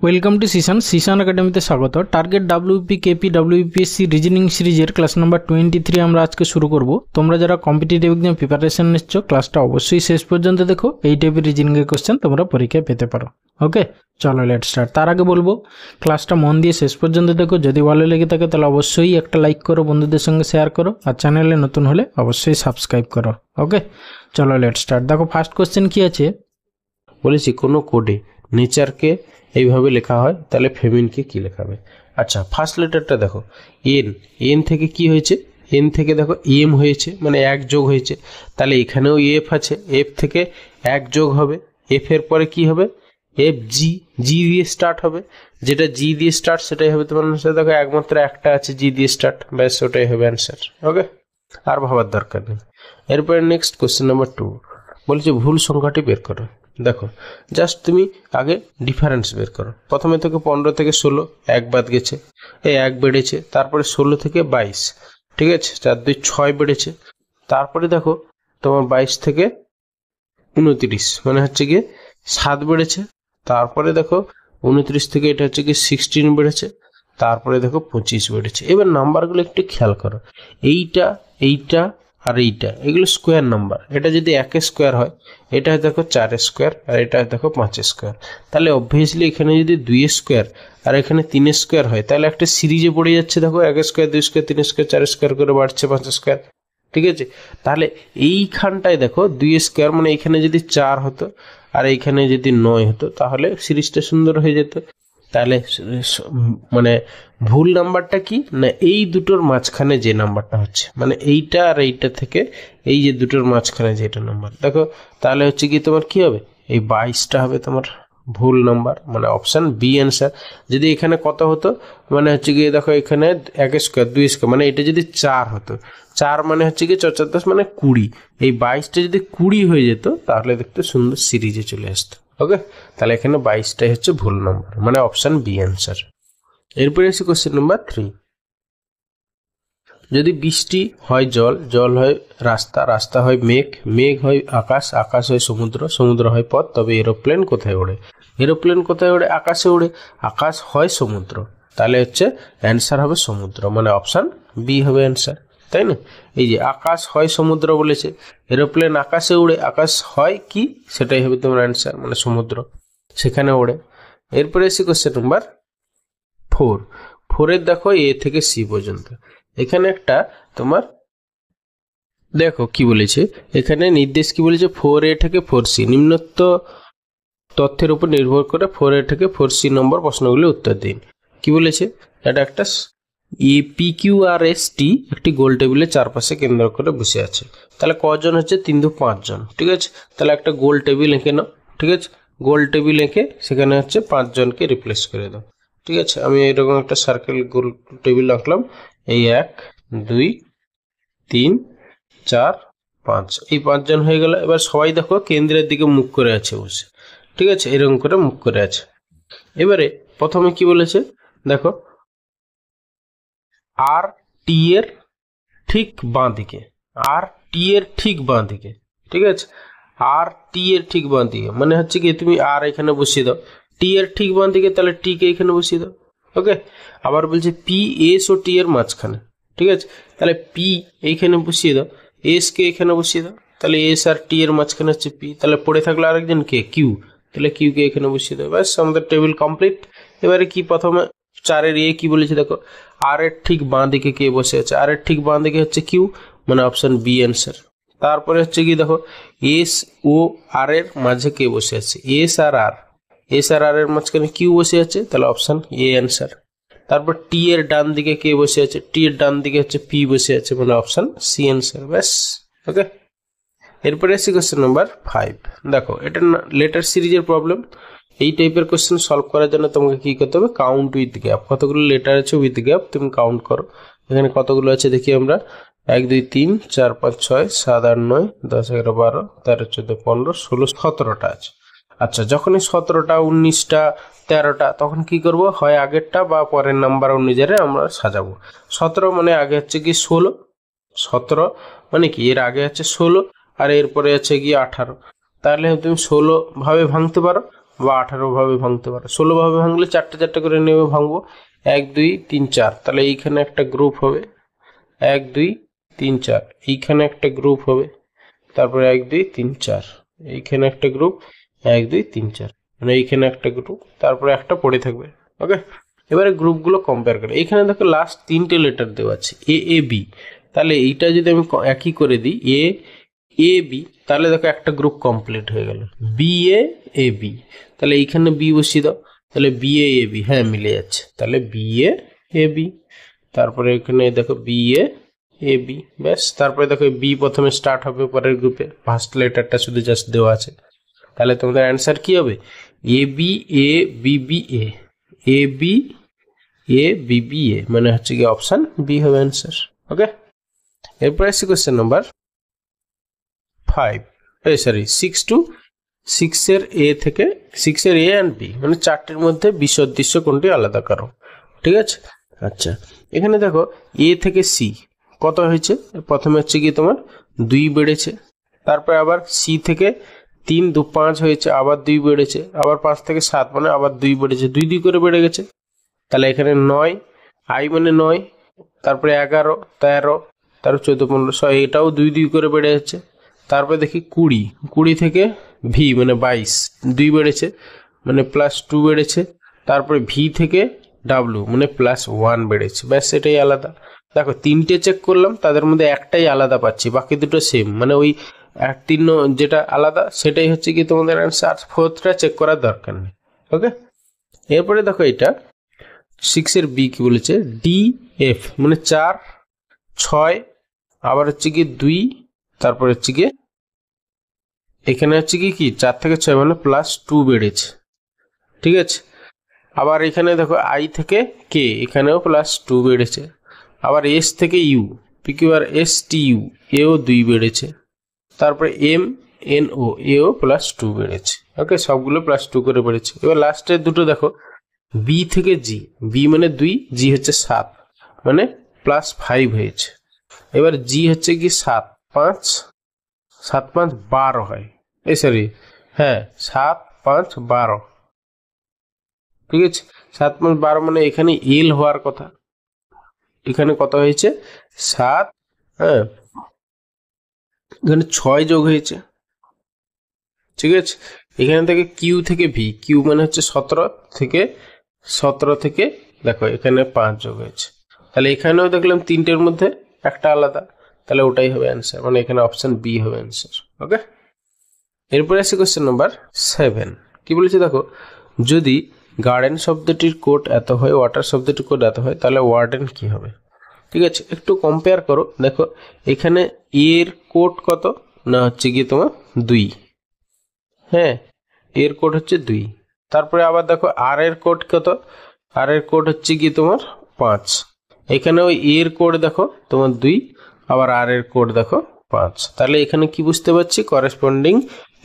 Welcome to Xishan একাডেমিতে স্বাগত। Target WP KP WPSC reasoning সিরিজের ক্লাস নাম্বার 23 আমরা আজকে শুরু করব। তোমরা যারা কম্পিটিটিভ এক্সাম প্রিপারেশন নিচ্ছ ক্লাসটা অবশ্যই শেষ পর্যন্ত দেখো, এই টাইপের রিজনিংয়ের কোশ্চেন তোমরা পরীক্ষায় পেতে পারো। ওকে, চলো লেট স্টার্ট। তার আগে বলবো ক্লাসটা মন দিয়ে শেষ পর্যন্ত দেখো, যদি ভালো লেগে থাকে তাহলে অবশ্যই একটা লাইক করো, বন্ধুদের সঙ্গে শেয়ার করো, আর চ্যানেলে নতুন হলে অবশ্যই সাবস্ক্রাইব করো। ওকে, চলো লেট স্টার্ট। দেখো ফার্স্ট কোশ্চেন কি আছে বলেছি, কোনো কোডে নেচারকে এইভাবে লেখা হয় তাহলে ফেমিনকে কি লেখাবে। আচ্ছা, ফার্স্ট লেটারটা দেখো এন থেকে কি হয়েছে, এন থেকে দেখো এম হয়েছে, মানে এক যোগ হয়েছে। তাহলে এখানেও এফ আছে, এফ থেকে এক যোগ হবে, এফ এর পরে কি হবে এফ জি, জি দিয়ে স্টার্ট হবে। যেটা জি দিয়ে স্টার্ট সেটাই হবে তোমার অ্যান্সার। দেখো একমাত্র একটা আছে জি দিয়ে স্টার্ট, ব্যাস ওটাই হবে অ্যান্সার। ওকে, আর ভাবার দরকার নেই। এরপরে নেক্সট কোশ্চেন নাম্বার 2 বলছে ভুল সংখ্যাটি বের করো। দেখো জাস্ট তুমি আগে ডিফারেন্স বের করো। প্রথমে থেকে 15 থেকে 16 এক বাদ গেছে, এই এক বেড়েছে। তারপরে 16 থেকে 22, ঠিক আছে, 4 2 6 বেড়েছে। তারপরে দেখো তোমার 22 থেকে 29 মানে হচ্ছে গিয়ে 7 বেড়েছে। তারপরে দেখো 29 থেকে এটা হচ্ছে গিয়ে 16 বেড়েছে। তারপরে দেখো 25 বেড়েছে। এবার নাম্বারগুলো একটু খেয়াল করো, এইটা এইটা আর এইটা, এগুলো স্কোয়ার নাম্বার। এটা যদি 1 স্কোয়ার হয়, এটা দেখো 4 স্কোয়ার, আর এটা দেখো 5 স্কোয়ার। তাহলে অবভিয়াসলি এখানে যদি 2 স্কোয়ার আর এখানে 3 স্কোয়ার হয়, তাহলে একটা সিরিজে পড়ে যাচ্ছে। দেখো 1 স্কোয়ার 2 স্কোয়ার 3 স্কোয়ার 4 স্কোয়ার করে বাড়ছে 5 স্কোয়ার, ঠিক আছে। তাহলে এইখানটায় দেখো 2 স্কোয়ার মানে এখানে যদি 4 হতো আর এইখানে যদি 9 হতো, তাহলে সিরিজটা সুন্দর হয়ে যেত। তাহলে মানে ভুল নাম্বারটা কি না, এই দুটোর মাঝখানে যে নাম্বারটা হচ্ছে, মানে এইটা আর এইটা থেকে এই যে দুটোর মাঝখানে যেটা নাম্বার দেখো, তাহলে হচ্ছে কি তোমার কি হবে, এই 22টা হবে তোমার ভুল নাম্বার, মানে অপশান বি অ্যান্সার। যদি এখানে কত হতো, মানে হচ্ছে গিয়ে দেখো এখানে 1 স্কোয়ার 2 স্কোয়ার মানে এটা যদি 4 হতো, 4 মানে হচ্ছে গিয়ে 4 4 10 মানে 20, এই 22টা যদি 20 হয়ে যেত তাহলে দেখতে সুন্দর সিরিজে চলে আসতো। ওকে, তাহলে এখানে 22টাই হচ্ছে ভুল নাম্বার, মানে অপশান বি অ্যান্সার। এরপরে আসি কোশ্চেন নাম্বার 3। যদি বৃষ্টি হয় জল, জল হয় রাস্তা, রাস্তা হয় মেঘ, মেঘ হয় আকাশ, আকাশ হয় সমুদ্র, সমুদ্র হয় পথ, তবে এরোপ্লেন কোথায় ওড়ে? এরোপ্লেন কোথায় ওড়ে? আকাশে ওড়ে। আকাশ হয় সমুদ্র, তাহলে হচ্ছে অ্যান্সার হবে সমুদ্র, মানে অপশান বি হবে অ্যান্সার, তাই না? এই যে আকাশ হয় সমুদ্র বলেছে, এরোপ্লেন আকাশে উড়ে, আকাশ হয় কি সেটাই হবে তোমার অ্যান্সার, মানে সমুদ্র, সেখানে ওড়ে। এরপরে এসে কোশ্চেন নাম্বার 4। 4-এর দেখো এ থেকে সি পর্যন্ত। এখানে একটা তোমার দেখো কি বলেছে, এখানে নির্দেশ কি বলেছে, 4A থেকে 4C নিম্নোক্ত তথ্যের উপর নির্ভর করে 4A থেকে 4C নম্বর প্রশ্নগুলি উত্তর দিন। কি বলেছে, এটা একটা PQRST একটি গোল টেবিলের চারপাশে কেন্দ্র করে বসে আছে। তাহলে কজন হচ্ছে? 3 2 5 জন, ঠিক আছে। তাহলে একটা গোল টেবিল এঁকে নাও, ঠিক আছে। গোল টেবিল এঁকে সেখানে হচ্ছে 5 জনকে রিপ্লেস করে দাও, ঠিক আছে। আমি এরকম একটা সার্কেল গোল টেবিল রাখলাম, এই 1 2 3 4 5, এই 5 জন হয়ে গেল। এবার সবাই দেখো কেন্দ্রের দিকে মুখ করে আছে বসে, ঠিক আছে, এরকম করে মুখ করে আছে। এবারে প্রথমে কি বলেছে দেখো, আর টি এর ঠিক বাঁ দিকে, আর টি এর ঠিক বাঁ দিকে, ঠিক আছে। আর টি এর ঠিক বাঁ দিকে মানে হচ্ছে কি, তুমি আর এখানে বসিয়ে দাও, টি এর ঠিক বাঁ দিকে, তাহলে টি কে এখানে বসিয়ে দাও। ওকে, আবার বলছে পি এস ও টি এর মাঝখানে, ঠিক আছে। তাহলে পি এইখানে বসিয়ে দাও, এস কে এখানে বসিয়ে দাও, তাহলে এস আর টি এর মাঝখানে হচ্ছে পি। তাহলে পড়ে থাকলো আরেকজন কে, কিউ, তাহলে কিউ কে এখানে বসিয়ে দাও। ব্যাস আমাদের টেবিল কমপ্লিট। এবারে কি প্রথমে 4-এর এ কি বলেছে দেখো, আর এর ঠিক বাঁ দিকে কে বসে আছে, আর এর ঠিক বাঁ দিকে হচ্ছে কিউ, মানে অপশন বি অ্যান্সার। তারপরে হচ্ছে কি দেখো, এস ও আর এর মাঝে কে বসে আছে, এস আর আর, এস আর আর এর মাঝখানে কিউ বসে আছে, তাহলে অপশন এ অ্যান্সার। তারপর টি এর ডান দিকে কে বসে আছে, টি এর ডান দিকে হচ্ছে পি বসে আছে, মানে অপশন সি অ্যান্সার। ব্যাস, ওকে। এরপরে আসি কোশ্চেন নাম্বার 5। দেখো এটা লেটার সিরিজের প্রবলেম। এই টাইপের কোশ্চেন সলভ করার জন্য তোমাকে কি করতে হবে, কাউন্ট উইথ গ্যাপ। কতগুলো লেটার আছে উইথ গ্যাপ তুমি কাউন্ট করো। এখানে কতগুলো আছে দেখি আমরা, 1 2 3 4 5 6 7 8 9 10 11 12 13 14 15 16 17টা আছে। আচ্ছা, যখন এই 17টা 19টা 13টা, তখন কি করব, হয় আগেরটা বা পরের নাম্বার অনুযায়ী আমরা সাজাবো। 17 মানে আগে হচ্ছে কি 16, 17 মানে কি এর আগে হচ্ছে 16 আর এরপরে আছে কি 18। তাহলে তুমি 16 ভাবে ভাঙতে পারো, বা 18 ভাবে ভাঙতে পারো। 16 ভাবে ভাঙলে চারটে চারটে করে নেবে ভাঙবো, 1 2 3 4, তাহলে এইখানে একটা গ্রুপ হবে 1 2 3 4, এইখানে একটা গ্রুপ হবে, তারপরে 1 2 3 4, এইখানে একটা গ্রুপ 1 2 3 4, মানে এইখানে একটা গ্রুপ, তারপরে একটা পড়ে থাকবে। ওকে, এবারে গ্রুপগুলো কম্পেয়ার করে। এখানে দেখো লাস্ট 3টে লেটার দেওয়া আছে এ এ বি, তাহলে এইটা যদি আমি একই করে দিই এ এ বি, তাহলে দেখো একটা গ্রুপ কমপ্লিট হয়ে গেল, বি এ এ বি, তাহলে এইখানে বি বসিয়ে দাও, তাহলে বি এ এ বি, হ্যাঁ মিলে যাচ্ছে, তাহলে বি এ এ বি, তারপরে এখানে দেখো বি এ এ বি, ব্যাস। তারপরে দেখো বি প্রথমে স্টার্ট হবে পরের গ্রুপে, ফার্স্ট লেটারটা শুধু জাস্ট দেওয়া আছে, তাহলে তোমাদের অ্যান্সার কি হবে A B A B B A, A B A B B A, মানে হচ্ছে কি অপশন বি হবে অ্যান্সার। ওকে, এরপর আসছি কোশ্চেন নাম্বার 5, এই সরি 6 টু 6 এর এ থেকে 6 এর এ অ্যান্ড বি, মানে চারটির মধ্যে বিসদৃশ্য কোনটি আলাদা করো। ঠিক আছে, আচ্ছা এখানে দেখো এ থেকে সি কত হয়েছে, প্রথমে হচ্ছে কি তোমার 2 বেড়েছে, তারপরে আবার সি থেকে 3 2 5 হয়েছে, আবার 2 বেড়েছে, আবার 5 থেকে 7 মানে আবার 2 বেড়েছে, 2 2 করে বেড়ে গেছে, তাহলে এখানে 9 আই মানে 9, তারপরে 11 13, তারপর 14 15 16, এটাও 2 2 করে বেড়ে যাচ্ছে, তারপরে দেখি 20 20 থেকে ভি মানে 22 2 বেড়েছে, মানে +2 বেড়েছে, তারপরে ভি থেকে ডাব্লু মানে +1 বেড়েছে, ব্যাস এটাই আলাদা। দেখো 3টে চেক করলাম, তাদের মধ্যে একটাই আলাদা পাচ্ছি, বাকি দুটো সেম, মানে ওই 3 যেটা আলাদা সেটাই হচ্ছে কি তোমাদের অ্যান্সার, 4টা চেক করার দরকার নেই। ওকে, এরপরে দেখো এটা 6 এর বি কি বলেছে ডি এফ, মানে 4 6, আবার হচ্ছে কি 2, তারপর হচ্ছে কি এখানে হচ্ছে কি 4 থেকে 6 মানে +2 বেড়েছে। ঠিক আছে, আবার এখানে দেখো আই থেকে কে, এখানেও +2 বেড়েছে, আবার এস থেকে U P Q R S T U, এও 2 বেড়েছে, তারপরে এম এন ও এও +2 বেড়েছে। ওকে, সবগুলো +2 করে বেড়েছে। এবার লাস্টের দুটো দেখো বি থেকে জি, বি মানে 2, জি হচ্ছে 7 মানে +5 হয়েছে। এবার জি হচ্ছে কি 7 5 7 5 12 হয়, এই সরি হ্যাঁ 7 5 12, ঠিক আছে 7 5 12 মানে এখানে এল হওয়ার কথা, এখানে কত হয়েছে 7, হ্যাঁ এখানে 6 যোগ হয়েছে। ঠিক আছে, এখানে থেকে কিউ থেকে ভি, কিউ মানে হচ্ছে 17 থেকে দেখো এখানে 5 যোগ হয়েছে, তাহলে এখানেও দেখলাম 3টের মধ্যে একটা আলাদা, তাহলে ওটাই হবে অ্যান্সার, মানে এখানে অপশন বি হবে অ্যান্সার। ওকে, এরপরে আসছে কোশ্চেন নাম্বার 7, কি বলেছে দেখো যদি গার্ডেন শব্দটির কোড এত হয়, ওয়াটার শব্দটির কোড এত হয়, তাহলে ওয়ার্ডেন কি হবে। ঠিক আছে, একটু কম্পেয়ার করো, দেখো এখানে এর কোড কত না হচ্ছে কি তোমার 2, হ্যাঁ এর কোড হচ্ছে 2, তারপরে আবার দেখো আর এর কোড কত, আর এর কোড হচ্ছে কি তোমার 5, এখানে ওই এর কোড দেখো তোমার 2, আবার আর এর কোড দেখো 5, তাহলে এখানে কি বুঝতে পারছি করেসপন্ডিং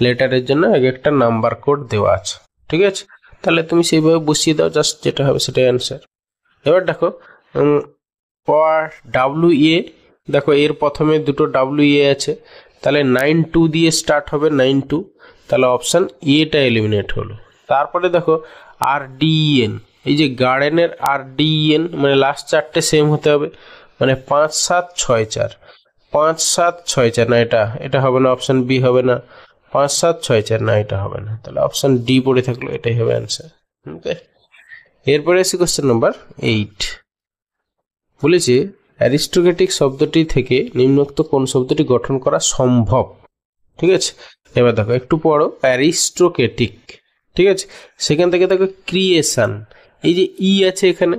লেটারের জন্য এক একটা নাম্বার কোড দেওয়া আছে। ঠিক আছে, তাহলে তুমি সেইভাবে বসিয়ে দাও, জাস্ট যেটা হবে সেটাই অ্যান্সার। এবার দেখো ডাব্লিউ এ, দেখো এর প্রথমে দুটো ডাব্লিউ এ আছে, তাহলে 9 2 দিয়ে স্টার্ট হবে 9 2, তাহলে অপশান এটা এলিমিনেট হলো। তারপরে দেখো আর ডিএন, এই যে গার্ডেনের আর ডিএন মানে লাস্ট 4টে সেম হতে হবে, মানে 5 7 6 4, 5 7 6 4, না এটা হবে না, অপশান বি হবে না, 5 7 6 4, না এটা হবে না, তাহলে অপশান ডি পড়ে থাকলো, এটাই হবে অ্যান্সার। ওকে, এরপরে আসি কোশ্চেন নাম্বার 8, বলেছে অ্যারিস্টোক্রেটিক শব্দটি থেকে নিম্নোক্ত কোন শব্দটি গঠন করা সম্ভব। ঠিক আছে, এবার দেখো একটু পড়ো অ্যারিস্টোক্রেটিক, ঠিক আছে, সেখান থেকে দেখো ক্রিয়েশন, এই যে ই আছে এখানে,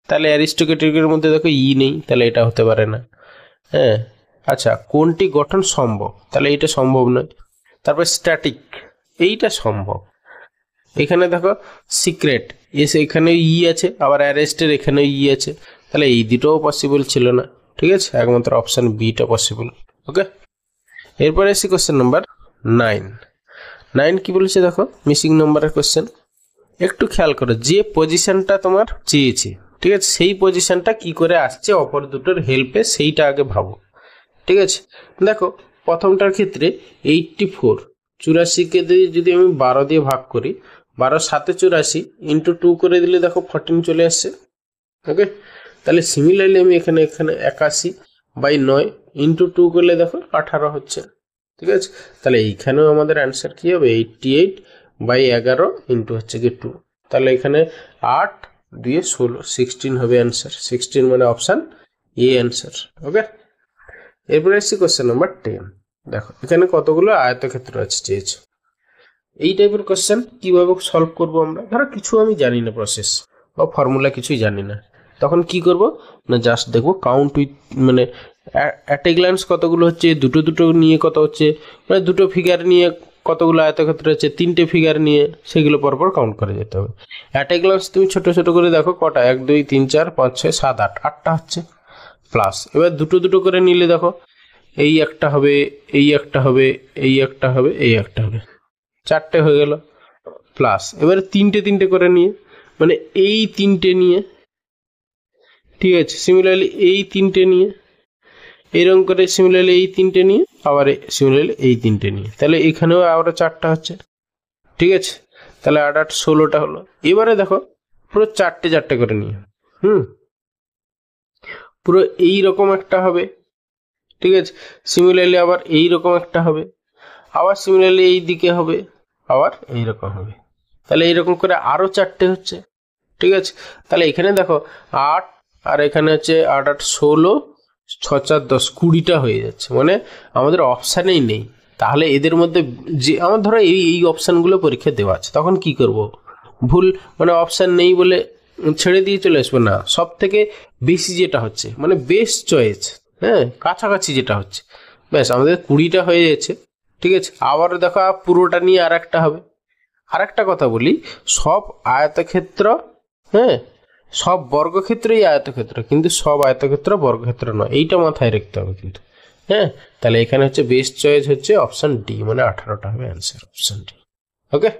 তাহলে অ্যারিস্টোক্রেটিকের মধ্যে দেখো ই নেই, তাহলে এটা হতে পারে না। হ্যাঁ, আচ্ছা কোনটি গঠন সম্ভব, তাহলে এটা সম্ভব নয়। তারপর স্ট্যাটিক, এইটা সম্ভব। এখানে দেখো সিক্রেট, এসে এখানে ই আছে, আবার অ্যারেস্টের এখানেও ই আছে, তাহলে এই দুটোও পসিবল ছিল না। ঠিক আছে, একমাত্র অপশান বিটা পসিবল। ওকে, এরপরে এসে কোশ্চেন নাম্বার 9 কি বলেছে দেখো মিসিং নাম্বারের কোশ্চেন, একটু খেয়াল করো যে পজিশনটা তোমার চেয়েছে, ঠিক আছে সেই পজিশনটা কি করে আসছে অপর দুটোর হেল্পে, সেইটা আগে ভাবো। ঠিক আছে, দেখো প্রথমটার ক্ষেত্রে 84, 84কে যদি আমি 12 দিয়ে ভাগ করি, 12 7 84 ইন্টু 2 করে দিলে দেখো 14 চলে আসছে। ওকে, তাহলে সিমিলারলি আমি এখানে 81/9 ইন্টু 2 করলে দেখো 18 হচ্ছে। ঠিক আছে, তাহলে এইখানেও আমাদের অ্যান্সার কি হবে 88/11 ইন্টু হচ্ছে কি 2। তাহলে এখানে 8 2 16 16 হবে অ্যান্সার। 16 মানে অপশান এ অ্যান্সার। ওকে, এরপরে আসছি কোশ্চেন নাম্বার 10। দেখো এখানে কতগুলো আয়তক্ষেত্র আছে চেয়েছে। এই টাইপের কোশ্চেন কিভাবে সলভ করব আমরা? ধরো কিছু আমি জানি না, প্রসেস বা ফর্মুলা কিছুই জানি না, তখন কি করব না জাস্ট দেখবো কাউন্ট উইথ, মানে অ্যাট এ গ্ল্যান্স কতগুলো হচ্ছে, দুটো নিয়ে কত হচ্ছে, মানে দুটো ফিগার নিয়ে কতগুলো আয়তক্ষেত্র আছে, 3টে ফিগার নিয়ে সেগুলো পরপর কাউন্ট করে যেতে হবে। অ্যাট এ গ্ল্যান্স তুমি ছোট ছোট করে দেখো কটা, 1 2 3 4 5 6 7 8, 8টা হচ্ছে। প্লাস এবার দুটো করে নিলে দেখো এই একটা হবে, এই একটা হবে, এই একটা হবে, এই একটা হবে, 4টে হয়ে গেল। প্লাস এবারে 3টে করে নিয়ে, মানে এই 3টে নিয়ে, ঠিক আছে, সিমিলারলি এই 3টে নিয়ে, এইরকম করে সিমিলারলি এই 3টে নিয়ে, আবার সিমিলারলি এই 3টে নিয়ে, তাহলে এখানেও আবার 4টা হচ্ছে। ঠিক আছে, তাহলে 8 8 16টা হলো। এবারে দেখো পুরো 4টে করে নিয়ে, পুরো এই রকম একটা হবে। ঠিক আছে, সিমিলারলি আবার এই রকম একটা হবে, আবার সিমিলারলি এই দিকে হবে, আবার এইরকম হবে। তাহলে এইরকম করে আরও 4টে হচ্ছে। ঠিক আছে, তাহলে এখানে দেখো 8 আর এখানে হচ্ছে 8 8 16 6 4 10 20টা হয়ে যাচ্ছে, মানে আমাদের অপশানেই নেই। তাহলে এদের মধ্যে যে আমার ধরো এই অপশানগুলো পরীক্ষা দেওয়া আছে, তখন কি করব? ভুল, মানে অপশান নেই বলে ছেড়ে দিয়ে চলে আসবো না। সব থেকে বেশি যেটা হচ্ছে, মানে বেস্ট চয়েস, হ্যাঁ, কাছাকাছি যেটা হচ্ছে, ব্যাস আমাদের 20টা হয়ে যাচ্ছে। ঠিক আছে, আবার দেখো পুরোটা নিয়ে আর একটা হবে। আর একটা কথা বলি, সব আয়তক্ষেত্র, হ্যাঁ, সব বর্গক্ষেত্রই আয়তক্ষেত্র, কিন্তু সব আয়তক্ষেত্র বর্গক্ষেত্র নয়, এইটা মাথায় রাখতে হবে কিন্তু। হ্যাঁ, তাহলে এখানে হচ্ছে বেস্ট চয়েস হচ্ছে অপশান ডি, মানে 18টা হবে অ্যান্সার, অপশান ডি। ওকে।